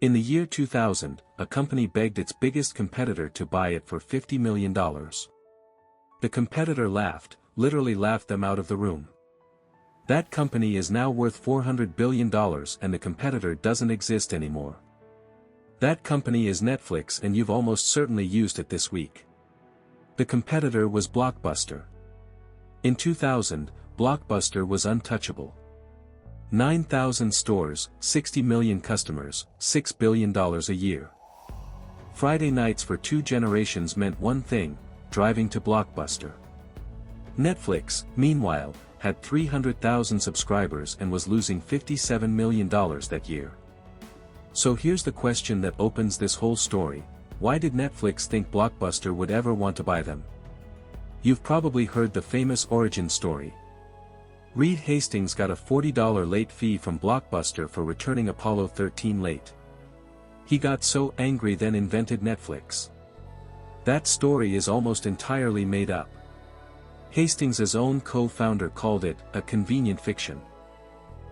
In the year 2000, a company begged its biggest competitor to buy it for $50 million. The competitor laughed, literally laughed them out of the room. That company is now worth $400 billion and the competitor doesn't exist anymore. That company is Netflix and you've almost certainly used it this week. The competitor was Blockbuster. In 2000, Blockbuster was untouchable. 9,000 stores, 60 million customers, $6 billion a year. Friday nights for 2 generations meant one thing: driving to Blockbuster. Netflix, meanwhile, had 300,000 subscribers and was losing $57 million that year. So here's the question that opens this whole story: why did Netflix think Blockbuster would ever want to buy them? You've probably heard the famous origin story. Reed Hastings got a $40 late fee from Blockbuster for returning Apollo 13 late. He got so angry then invented Netflix. That story is almost entirely made up. Hastings' own co-founder called it a convenient fiction.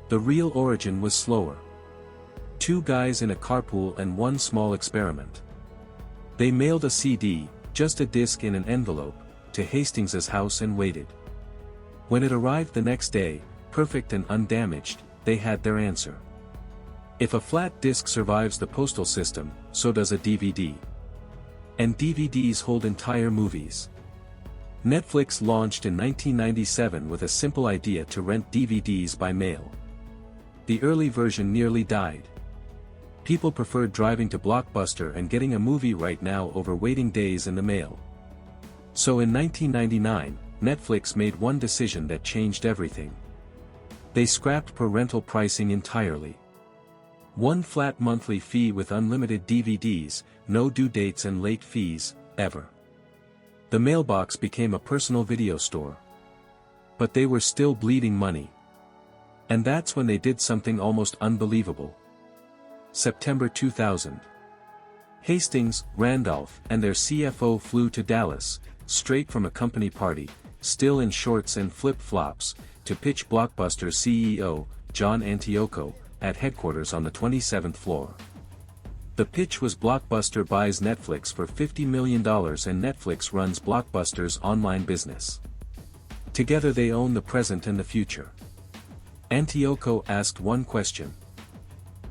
The real origin was slower. 2 guys in a carpool and one small experiment. They mailed a CD, just a disc in an envelope, to Hastings' house and waited. When it arrived the next day, perfect and undamaged, they had their answer. If a flat disk survives the postal system, so does a DVD. And DVDs hold entire movies. Netflix launched in 1997 with a simple idea to rent DVDs by mail. The early version nearly died. People preferred driving to Blockbuster and getting a movie right now over waiting days in the mail. So in 1999, Netflix made one decision that changed everything. They scrapped per rental pricing entirely. One flat monthly fee with unlimited DVDs, no due dates and late fees, ever. The mailbox became a personal video store. But they were still bleeding money. And that's when they did something almost unbelievable. September 2000. Hastings, Randolph, and their CFO flew to Dallas, straight from a company party, still in shorts and flip-flops, to pitch Blockbuster CEO, John Antioco, at headquarters on the 27th floor. The pitch was Blockbuster buys Netflix for $50 million and Netflix runs Blockbuster's online business. Together they own the present and the future. Antioco asked one question: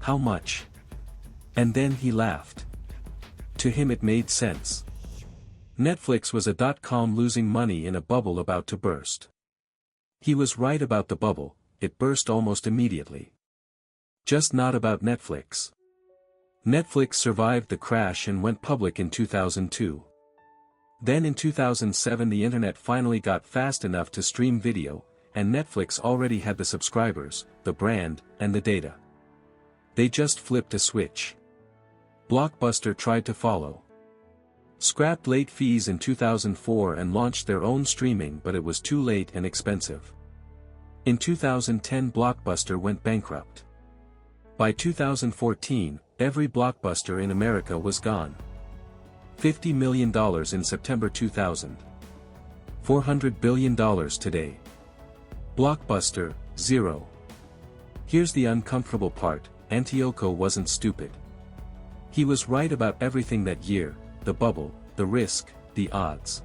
how much? And then he laughed. To him it made sense. Netflix was a dot-com losing money in a bubble about to burst. He was right about the bubble, it burst almost immediately. Just not about Netflix. Netflix survived the crash and went public in 2002. Then in 2007 the internet finally got fast enough to stream video, and Netflix already had the subscribers, the brand, and the data. They just flipped a switch. Blockbuster tried to follow. Scrapped late fees in 2004 and launched their own streaming, but it was too late and expensive. In 2010 Blockbuster went bankrupt. By 2014, every Blockbuster in America was gone. $50 million in September 2000. $400 billion today. Blockbuster, zero. Here's the uncomfortable part: Antioco wasn't stupid. He was right about everything that year: the bubble, the risk, the odds.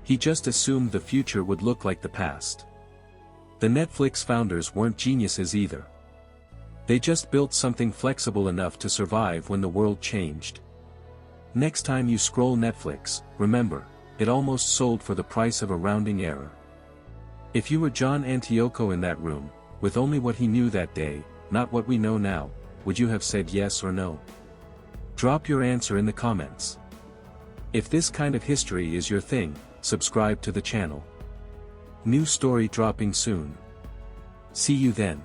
He just assumed the future would look like the past. The Netflix founders weren't geniuses either. They just built something flexible enough to survive when the world changed. Next time you scroll Netflix, remember, it almost sold for the price of a rounding error. If you were John Antioco in that room, with only what he knew that day, not what we know now, would you have said yes or no? Drop your answer in the comments. If this kind of history is your thing, subscribe to the channel. New story dropping soon. See you then.